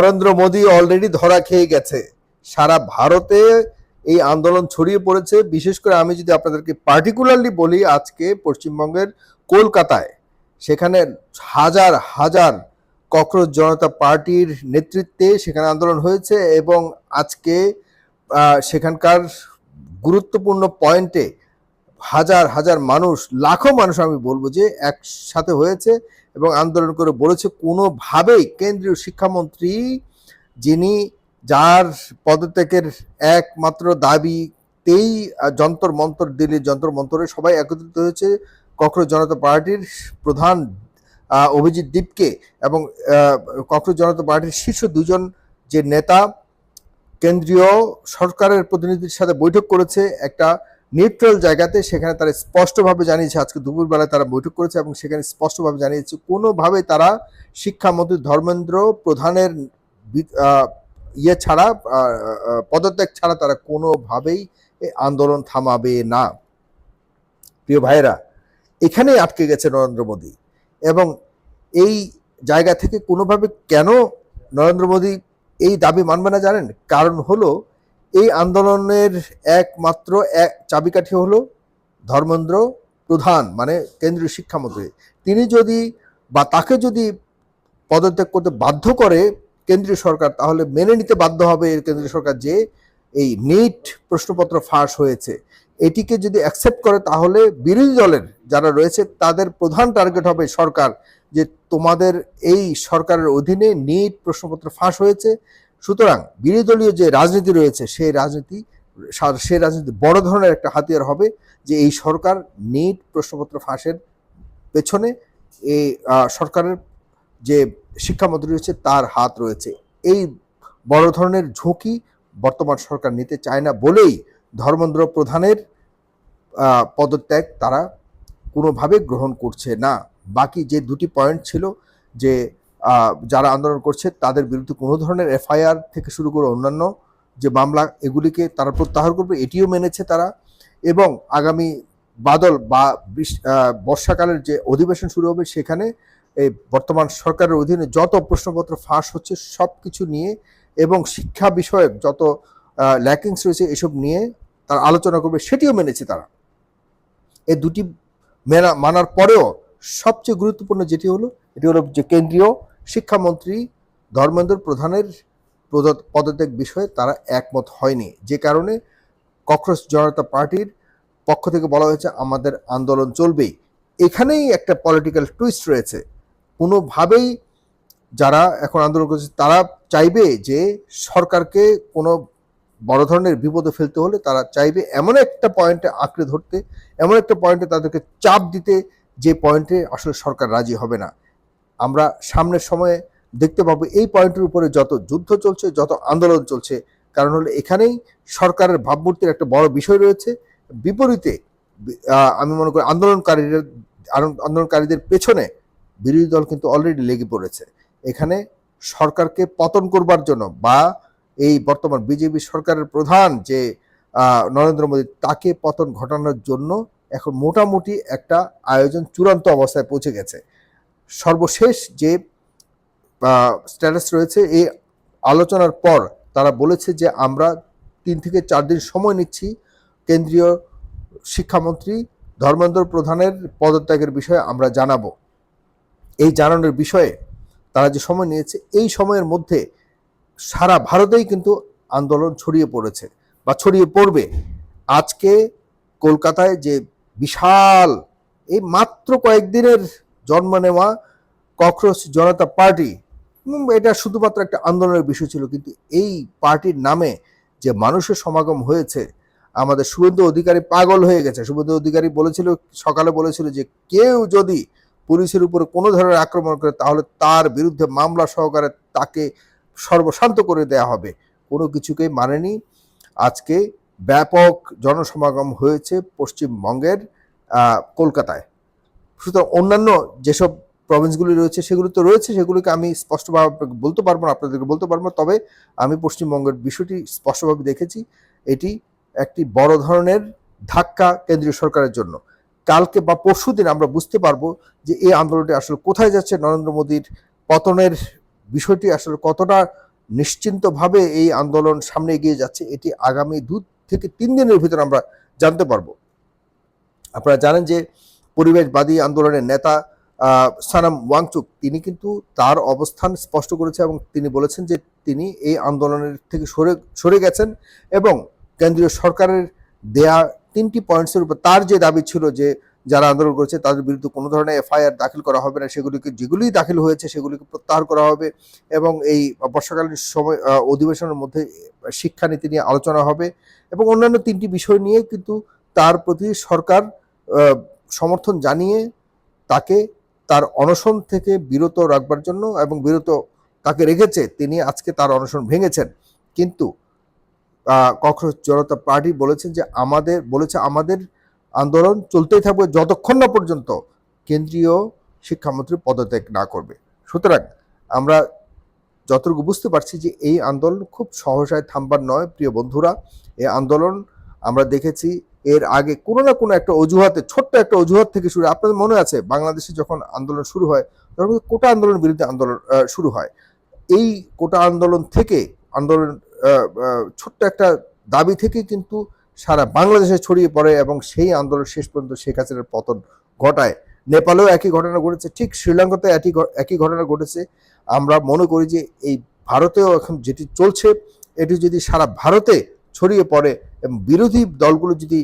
Narendra Modi already ধরা খেয়ে গেছে। সারা ভারতে এই আন্দোলন ছড়িয়ে পড়েছে। বিশেষ করে আমি যদি আপনাদেরকে পার্টিকুলারলি বলি, আজকে পশ্চিমবঙ্গের কলকাতায় সেখানে হাজার হাজার ককরোচ জনতা পার্টির নেতৃত্বে সেখানে আন্দোলন হয়েছে এবং আজকে সেখানকার গুরুত্বপূর্ণ পয়েন্টে হাজার হাজার মানুষ, লাখো মানুষ আমি বলবো যে একসাথে হয়েছে এবং আন্দোলন করে বলেছে কোনোভাবেই কেন্দ্রীয় শিক্ষামন্ত্রী, যিনি যার পদত্যাগের একমাত্র দাবিতেই যন্তর মন্তর, দিল্লির যন্তর মন্তরে সবাই একত্রিত হয়েছে ককরোচ জনতা পার্টির প্রধান অভিজিৎ দীপকে এবং ককরোচ জনতা পার্টির শীর্ষ দুজন যে নেতা কেন্দ্রীয় সরকারের প্রতিনিধির সাথে বৈঠক করেছে একটা নিউট্রাল জায়গাতে। সেখানে তারা স্পষ্টভাবে জানিয়েছে, আজকে দুপুরবেলায় তারা বৈঠক করেছে এবং সেখানে স্পষ্টভাবে জানিয়েছে কোনোভাবে তারা শিক্ষামন্ত্রী ধর্মেন্দ্র প্রধানের ইয়ে ছাড়া, পদত্যাগ ছাড়া তারা কোনোভাবেই আন্দোলন থামাবে না। প্রিয় ভাইয়েরা, এখানেই আটকে গেছে নরেন্দ্র মোদী এবং এই জায়গা থেকে কোনোভাবে কেন নরেন্দ্র মোদী এই দাবি মানবে না জানেন? কারণ হলো এই আন্দোলনের একমাত্র চাবিকাঠি হলো ধর্মেন্দ্র প্রধান, মানে কেন্দ্রীয় শিক্ষামন্ত্রী। তিনি যদি বা তাকে যদি পদত্যাগ করতে বাধ্য করে কেন্দ্রীয় সরকার, তাহলে মেনে নিতে বাধ্য হবে কেন্দ্রীয় সরকার যে এই নিট প্রশ্নপত্র ফাঁস হয়েছে। এটিকে যদি অ্যাকসেপ্ট করে তাহলে বিরোধী দলের যারা রয়েছে তাদের প্রধান টার্গেট হবে সরকার, যে তোমাদের এই সরকারের অধীনে নিট প্রশ্নপত্র ফাঁস হয়েছে। সুতরাং বিরোধী দলীয় যে রাজনীতি রয়েছে সেই রাজনীতি বড় ধরনের একটা হাতিয়ার হবে, যে এই সরকার নিট প্রশ্নপত্র ফাঁসের পেছনে এই সরকারের যে শিক্ষামন্ত্রী রয়েছে তার হাত রয়েছে। এই বড় ধরনের ঝুঁকি বর্তমান সরকার নিতে চায় না বলেই ধর্মেন্দ্র প্রধানের পদত্যাগ তারা কোনোভাবে গ্রহণ করছে না। বাকি যে দুটি পয়েন্ট ছিল, যে যারা আন্দোলন করছে তাদের বিরুদ্ধে কোনো ধরনের এফআইআর থেকে শুরু করে অন্যান্য যে মামলা, এগুলিকে তারা প্রত্যাহার করবে, এটিও মেনেছে তারা। এবং আগামী বাদল বা বর্ষাকালের যে অধিবেশন শুরু হবে সেখানে এই বর্তমান সরকারের অধীনে যত প্রশ্নপত্র ফাঁস হচ্ছে সব কিছু নিয়ে এবং শিক্ষা বিষয়ক যত ল্যাকিংস রয়েছে এসব নিয়ে তারা আলোচনা করবে, সেটিও মেনেছে তারা। এই দুটি মানার পরেও সবচেয়ে গুরুত্বপূর্ণ যেটি হলো, এটি হলো যে কেন্দ্রীয় শিক্ষামন্ত্রী ধর্মেন্দ্র প্রধানের পদত্যাগ বিষয়ে তারা একমত হয়নি, যে কারণে ককরোচ জনতা পার্টির পক্ষ থেকে বলা হয়েছে আমাদের আন্দোলন চলবেই। এখানেই একটা পলিটিক্যাল টুইস্ট রয়েছে। কোনোভাবেই যারা এখন আন্দোলন করছে তারা চাইবে যে সরকারকে কোনো বড় ধরনের বিপদে ফেলতে হলে তারা চাইবে এমন একটা পয়েন্টে আঁকড়ে ধরতে, এমন একটা পয়েন্টে তাদেরকে চাপ দিতে যে পয়েন্টে আসলে সরকার রাজি হবে না। আমরা সামনের সময়ে দেখতে পাবো এই পয়েন্টের উপরে যত যুদ্ধ চলছে, যত আন্দোলন চলছে, কারণ হলো এখানেই সরকারের ভাবমূর্তির একটা বড় বিষয় রয়েছে। বিপরীতে আমি মনে করি আন্দোলনকারীদের পেছনে বিরোধী দল কিন্তু অলরেডি লেগে পড়েছে। এখানে সরকারকে পতন করবার জন্য বা এই বর্তমান বিজেপি সরকারের প্রধান যে নরেন্দ্র মোদী, তাকে পতন ঘটানোর জন্য এখন মোটামুটি একটা আয়োজন চূড়ান্ত অবস্থায় পৌঁছে গেছে। সর্বশেষ যে স্ট্যাটাস রয়েছে, এই আলোচনার পর তারা বলেছে যে আমরা 3 থেকে 4 দিন সময় নিচ্ছি কেন্দ্রীয় শিক্ষামন্ত্রী ধর্মেন্দ্র প্রধানের পদত্যাগের বিষয়ে আমরা জানাবো। এই জানানোর বিষয়ে তারা যে সময় নিয়েছে, এই সময়ের মধ্যে সারা ভারতেই কিন্তু আন্দোলন ছড়িয়ে পড়েছে বা ছড়িয়ে পড়বে। আজকে কলকাতায় যে বিশাল, এই মাত্র কয়েকদিনের জন্ম নেওয়া ককরোচ জনতা পার্টি, এটা শুধুমাত্র একটা আন্দোলনের বিষয় ছিল, কিন্তু এই পার্টির নামে যে মানুষের সমাগম হয়েছে, আমাদের শুভেন্দু অধিকারী পাগল হয়ে গেছে। শুভেন্দু অধিকারী বলেছিল, সকালে বলেছিল যে কেউ যদি পুলিশের উপরে কোনো ধরনের আক্রমণ করে তাহলে তার বিরুদ্ধে মামলা সহকারে তাকে সর্বশান্ত করে দেয়া হবে। কোনো কিছুকেই মানেনি। আজকে ব্যাপক জনসমাগম হয়েছে পশ্চিমবঙ্গের কলকাতায়। সুতরাং অন্যান্য যেসব প্রভিন্সগুলি রয়েছে সেগুলো তো রয়েছে, সেগুলিকে আমি স্পষ্টভাবে বলতে পারবো না, আপনাদেরকে বলতে পারবো না। তবে আমি পশ্চিমবঙ্গের বিষয়টি স্পষ্টভাবে দেখেছি, এটি একটি বড় ধরনের ধাক্কা কেন্দ্রীয় সরকারের জন্য। কালকে বা পরশু দিন আমরা বুঝতে পারবো যে এই আন্দোলনটি আসলে কোথায় যাচ্ছে, নরেন্দ্র মোদীর পতনের বিষয়টি আসলে কতটা নিশ্চিন্তভাবে এই আন্দোলন সামনে এগিয়ে যাচ্ছে এটি আগামী 2 থেকে 3 দিনের ভিতরে আমরা জানতে পারবো। আপনারা জানেন যে পরিবেশবাদী আন্দোলনের নেতা সানাম ওয়াংচুক তিনি কিন্তু তার অবস্থান স্পষ্ট করেছে এবং তিনি বলেছেন যে তিনি এই আন্দোলনের থেকে সরে গেছেন এবং কেন্দ্রীয় সরকারের দেয়া 3টি পয়েন্টসের উপর তার যে দাবি ছিল যে যারা আন্দোলন করেছে তাদের বিরুদ্ধে কোনো ধরনের এফআইআর দাখিল করা হবে না, যেগুলি দাখিল হয়েছে সেগুলিকে প্রত্যাহার করা হবে এবং এই বর্ষাকালীন সময় অধিবেশনের মধ্যে শিক্ষানীতি নিয়ে আলোচনা হবে এবং অন্যান্য 3টি বিষয় নিয়ে কিন্তু তার প্রতি সরকার সমর্থন জানিয়ে তাকে তার অনশন থেকে বিরত রাখবার জন্য এবং বিরত তাকে রেখেছে। তিনি আজকে তার অনশন ভেঙেছেন, কিন্তু ককরোচ জনতা পার্টি বলেছেন যে আমাদের আন্দোলন চলতেই থাকবে যতক্ষণ না পর্যন্ত কেন্দ্রীয় শিক্ষামন্ত্রী পদত্যাগ না করবে। সুতরাং আমরা যতটুকু বুঝতে পারছি যে এই আন্দোলন খুব সহসায় থামবার নয়। প্রিয় বন্ধুরা, এই আন্দোলন আমরা দেখেছি এর আগে কোনো না কোনো একটা অজুহাতে, ছোট্ট একটা অজুহাত থেকে শুরু। আপনাদের মনে আছে বাংলাদেশে যখন আন্দোলন শুরু হয় তখন কোটা আন্দোলনের বিরুদ্ধে আন্দোলন শুরু হয়। এই কোটা আন্দোলন থেকে ছোট্ট একটা দাবি থেকে কিন্তু সারা বাংলাদেশে ছড়িয়ে পড়ে এবং সেই আন্দোলন শেষ পর্যন্ত শেখ হাসিনার পতন ঘটায়। নেপালেও একই ঘটনা ঘটেছে, ঠিক শ্রীলঙ্কাতে একই ঘটনা ঘটেছে। আমরা মনে করি যে এই ভারতেও এখন যেটি চলছে এটি যদি সারা ভারতে ছড়িয়ে পড়ে এবং বিরোধী দলগুলো যদি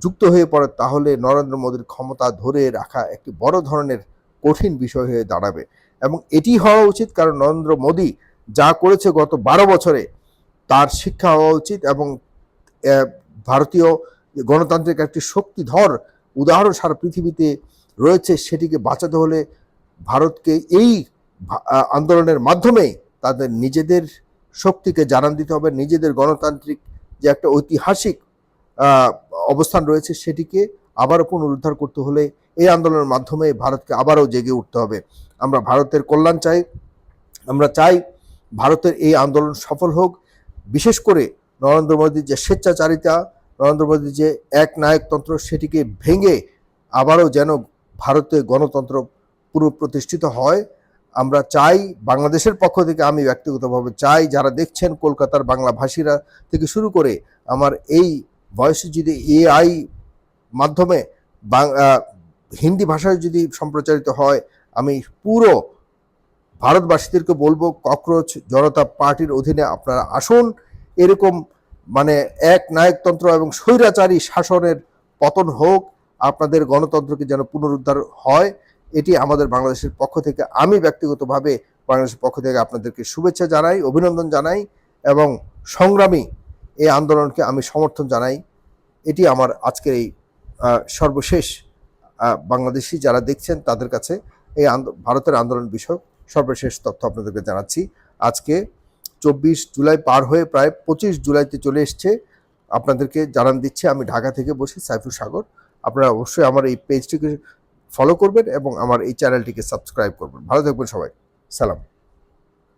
যুক্ত হয়ে পড়ে তাহলে নরেন্দ্র মোদীর ক্ষমতা ধরে রাখা একটি বড় ধরনের কঠিন বিষয় হয়ে দাঁড়াবে এবং এটি হওয়া উচিত। কারণ নরেন্দ্র মোদী যা করেছে গত 12 বছরে তার শিক্ষা হওয়া উচিত এবং ভারতীয় গণতান্ত্রিক একটি শক্তিধর উদাহরণ সারা পৃথিবীতে রয়েছে, সেটিকে বাঁচাতে হলে ভারতকে এই আন্দোলনের মাধ্যমে তাদের নিজেদের শক্তিকে জানান দিতে হবে। নিজেদের গণতান্ত্রিক যে একটা ঐতিহাসিক অবস্থান রয়েছে সেটিকে আবারও পুনরুদ্ধার করতে হলে এই আন্দোলনের মাধ্যমে ভারতকে আবারও জেগে উঠতে হবে। আমরা ভারতের কল্যাণ চাই, আমরা চাই ভারতের এই আন্দোলন সফল হোক। বিশেষ করে নরেন্দ্র মোদীর যে স্বেচ্ছাচারিতা, নরেন্দ্র মোদীর যে একনায়কতন্ত্র সেটিকে ভেঙে আবারও যেন ভারতে গণতন্ত্র পুনঃপ্রতিষ্ঠিত হয়। আমরা চাই, বাংলাদেশের পক্ষ থেকে আমি ব্যক্তিগতভাবে চাই, যারা দেখছেন কলকাতার বাংলাভাষীরা থেকে শুরু করে আমার এই ভয়েস যদি এআই মাধ্যমে হিন্দি ভাষায় যদি সম্প্রচারিত হয়, আমি পুরো ভারতবাসীদেরকে বলবো ককরোচ জনতা পার্টির অধীনে আপনারা আসুন। এরকম এক নায়কতন্ত্র এবং স্বৈরাচারী শাসনের পতন হোক, আপনাদের গণতন্ত্রকে যেন পুনরুদ্ধার হয়। এটি আমাদের বাংলাদেশের পক্ষ থেকে, আমি ব্যক্তিগতভাবে বাংলাদেশের পক্ষ থেকে আপনাদেরকে শুভেচ্ছা জানাই, অভিনন্দন জানাই এবং সংগ্রামী এই আন্দোলনকে আমি সমর্থন জানাই। এটি আমার আজকের এই সর্বশেষ বাংলাদেশি যারা দেখছেন তাদের কাছে এই ভারতের আন্দোলন বিষয়ক সর্বশেষ তথ্য আপনাদেরকে জানাচ্ছি। আজকে 24 জুলাই পার হয়ে প্রায় 25 জুলাইতে চলে এসছে। আপনাদেরকে জানান দিচ্ছি আমি ঢাকা থেকে বসি, সাইফুল সাগর। আপনারা অবশ্যই আমার এই পেজটিকে ফলো করবেন এবং আমার এই চ্যানেলটিকে সাবস্ক্রাইব করবেন। ভালো থাকবেন সবাই, সালাম।